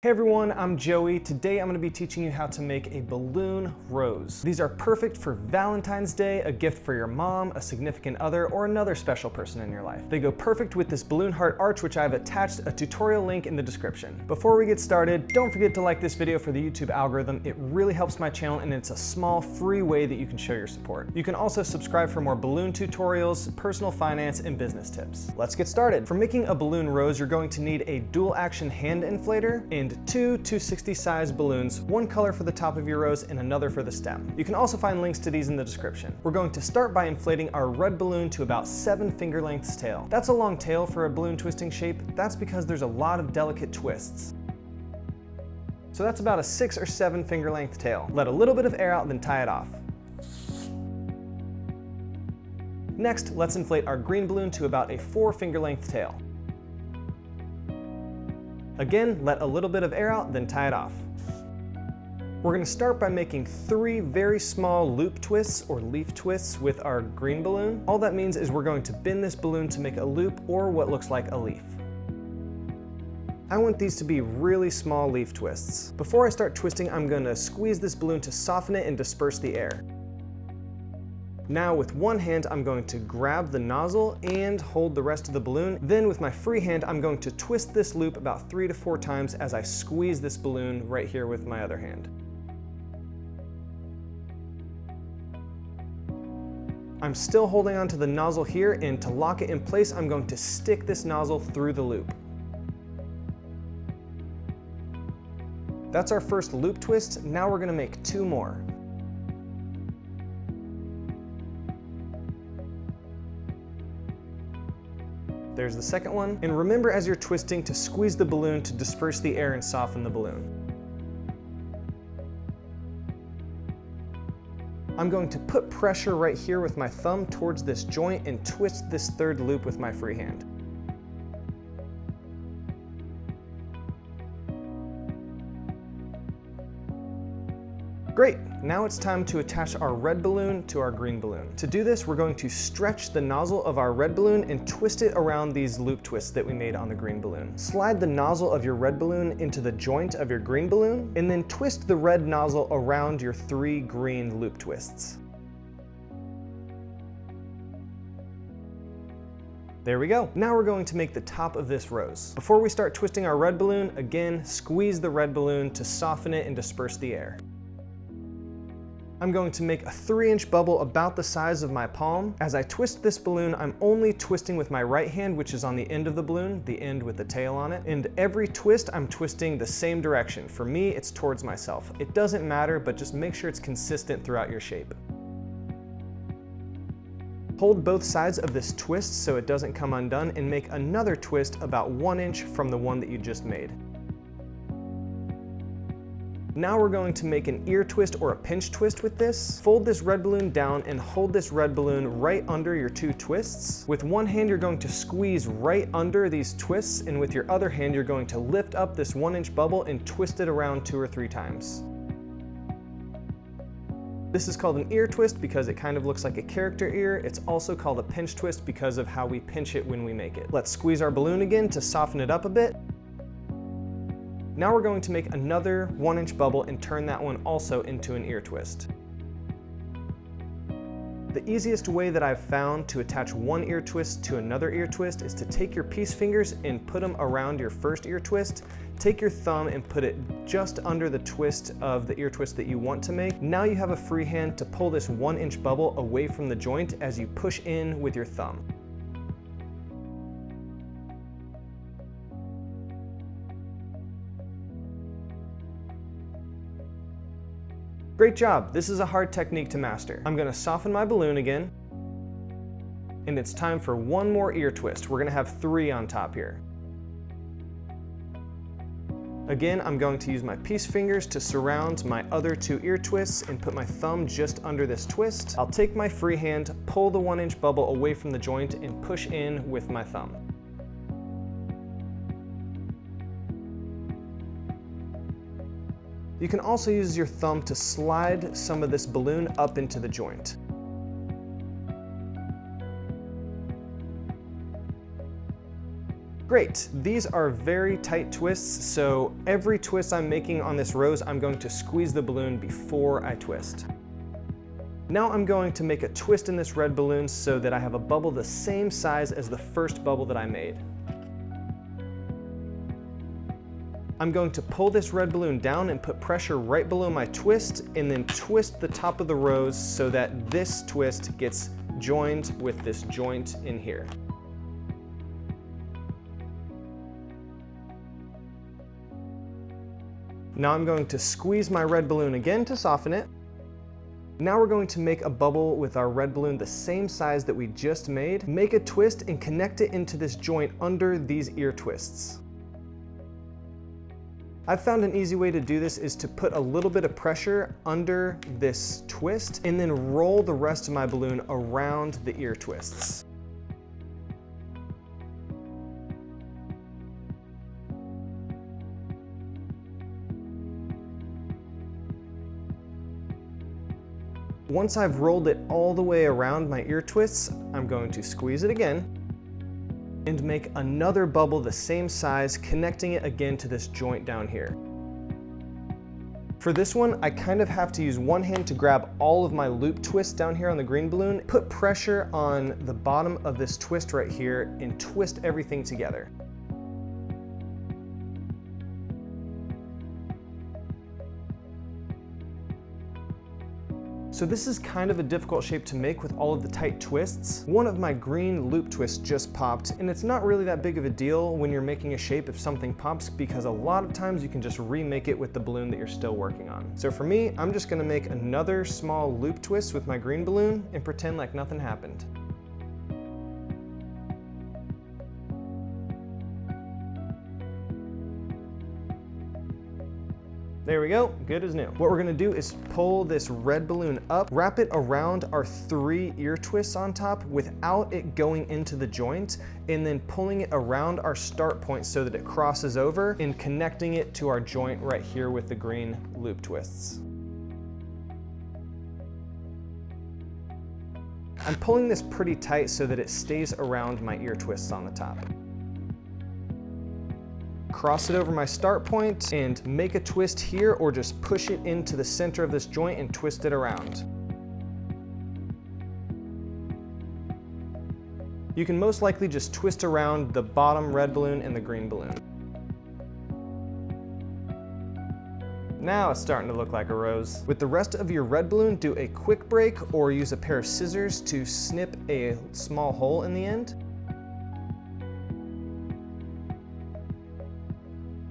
Hey everyone, I'm Joey. Today I'm going to be teaching you how to make a balloon rose. These are perfect for Valentine's Day, a gift for your mom, a significant other, or another special person in your life. They go perfect with this balloon heart arch, which I've attached a tutorial link in the description. Before we get started, don't forget to like this video for the YouTube algorithm. It really helps my channel and it's a small free way that you can show your support. You can also subscribe for more balloon tutorials, personal finance, and business tips. Let's get started. For making a balloon rose, you're going to need a dual action hand inflator and two 260 size balloons, one color for the top of your rose and another for the stem. You can also find links to these in the description. We're going to start by inflating our red balloon to about 7 finger lengths tail. That's a long tail for a balloon twisting shape. That's because there's a lot of delicate twists. So that's about a 6 or 7 finger length tail. Let a little bit of air out, then tie it off. Next, let's inflate our green balloon to about a 4 finger length tail. Again, let a little bit of air out, then tie it off. We're going to start by making 3 very small loop twists or leaf twists with our green balloon. All that means is we're going to bend this balloon to make a loop or what looks like a leaf. I want these to be really small leaf twists. Before I start twisting, I'm going to squeeze this balloon to soften it and disperse the air. Now with one hand, I'm going to grab the nozzle and hold the rest of the balloon. Then with my free hand, I'm going to twist this loop about 3 to 4 times as I squeeze this balloon right here with my other hand. I'm still holding onto the nozzle here, and to lock it in place, I'm going to stick this nozzle through the loop. That's our first loop twist. Now we're going to make 2 more. There's the second one. And remember as you're twisting to squeeze the balloon to disperse the air and soften the balloon. I'm going to put pressure right here with my thumb towards this joint and twist this third loop with my free hand. Great, now it's time to attach our red balloon to our green balloon. To do this, we're going to stretch the nozzle of our red balloon and twist it around these loop twists that we made on the green balloon. Slide the nozzle of your red balloon into the joint of your green balloon, and then twist the red nozzle around your 3 green loop twists. There we go. Now we're going to make the top of this rose. Before we start twisting our red balloon, again, squeeze the red balloon to soften it and disperse the air. I'm going to make a 3-inch bubble about the size of my palm. As I twist this balloon, I'm only twisting with my right hand, which is on the end of the balloon, the end with the tail on it. And every twist, I'm twisting the same direction. For me, it's towards myself. It doesn't matter, but just make sure it's consistent throughout your shape. Hold both sides of this twist so it doesn't come undone, and make another twist about 1 inch from the one that you just made. Now we're going to make an ear twist or a pinch twist with this. Fold this red balloon down and hold this red balloon right under your 2 twists. With one hand, you're going to squeeze right under these twists, and with your other hand, you're going to lift up this 1-inch bubble and twist it around 2 or 3 times. This is called an ear twist because it kind of looks like a character ear. It's also called a pinch twist because of how we pinch it when we make it. Let's squeeze our balloon again to soften it up a bit. Now we're going to make another 1-inch bubble and turn that one also into an ear twist. The easiest way that I've found to attach one ear twist to another ear twist is to take your peace fingers and put them around your first ear twist. Take your thumb and put it just under the twist of the ear twist that you want to make. Now you have a free hand to pull this 1-inch bubble away from the joint as you push in with your thumb. Great job, this is a hard technique to master. I'm gonna soften my balloon again, and it's time for one more ear twist. We're gonna have 3 on top here. Again, I'm going to use my peace fingers to surround my other 2 ear twists and put my thumb just under this twist. I'll take my free hand, pull the 1-inch bubble away from the joint, and push in with my thumb. You can also use your thumb to slide some of this balloon up into the joint. Great, these are very tight twists, so every twist I'm making on this rose, I'm going to squeeze the balloon before I twist. Now I'm going to make a twist in this red balloon so that I have a bubble the same size as the first bubble that I made. I'm going to pull this red balloon down and put pressure right below my twist, and then twist the top of the rose so that this twist gets joined with this joint in here. Now I'm going to squeeze my red balloon again to soften it. Now we're going to make a bubble with our red balloon the same size that we just made, make a twist and connect it into this joint under these ear twists. I've found an easy way to do this is to put a little bit of pressure under this twist and then roll the rest of my balloon around the ear twists. Once I've rolled it all the way around my ear twists, I'm going to squeeze it again and make another bubble the same size, connecting it again to this joint down here. For this one, I kind of have to use one hand to grab all of my loop twists down here on the green balloon, put pressure on the bottom of this twist right here, and twist everything together. So this is kind of a difficult shape to make with all of the tight twists. One of my green loop twists just popped, and it's not really that big of a deal when you're making a shape if something pops, because a lot of times you can just remake it with the balloon that you're still working on. So for me, I'm just gonna make another small loop twist with my green balloon and pretend like nothing happened. There we go, good as new. What we're gonna do is pull this red balloon up, wrap it around our 3 ear twists on top without it going into the joint, and then pulling it around our start point so that it crosses over and connecting it to our joint right here with the green loop twists. I'm pulling this pretty tight so that it stays around my ear twists on the top. Cross it over my start point and make a twist here, or just push it into the center of this joint and twist it around. You can most likely just twist around the bottom red balloon and the green balloon. Now it's starting to look like a rose. With the rest of your red balloon, do a quick break or use a pair of scissors to snip a small hole in the end.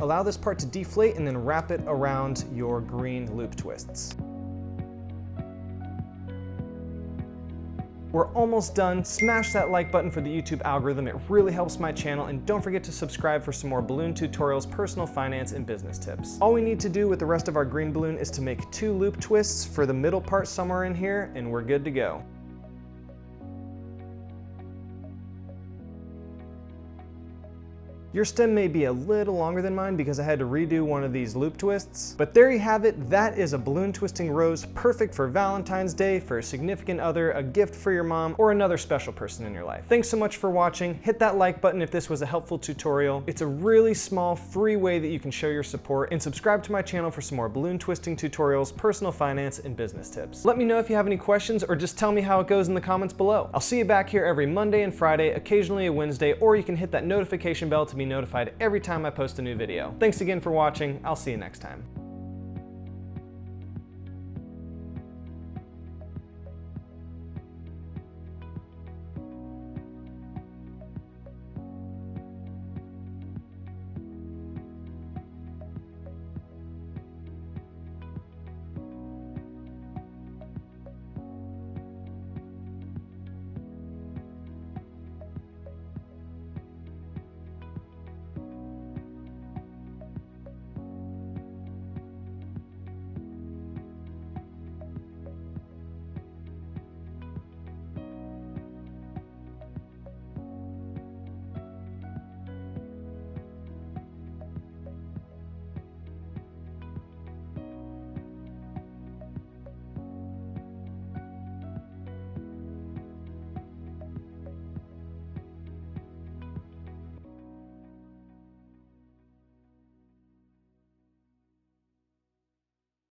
Allow this part to deflate and then wrap it around your green loop twists. We're almost done. Smash that like button for the YouTube algorithm. It really helps my channel, and don't forget to subscribe for some more balloon tutorials, personal finance, and business tips. All we need to do with the rest of our green balloon is to make 2 loop twists for the middle part somewhere in here, and we're good to go. Your stem may be a little longer than mine because I had to redo one of these loop twists, but there you have it. That is a balloon twisting rose, perfect for Valentine's Day, for a significant other, a gift for your mom, or another special person in your life. Thanks so much for watching. Hit that like button if this was a helpful tutorial. It's a really small, free way that you can show your support, and subscribe to my channel for some more balloon twisting tutorials, personal finance, and business tips. Let me know if you have any questions, or just tell me how it goes in the comments below. I'll see you back here every Monday and Friday, occasionally a Wednesday, or you can hit that notification bell to be notified every time I post a new video. Thanks again for watching. I'll see you next time.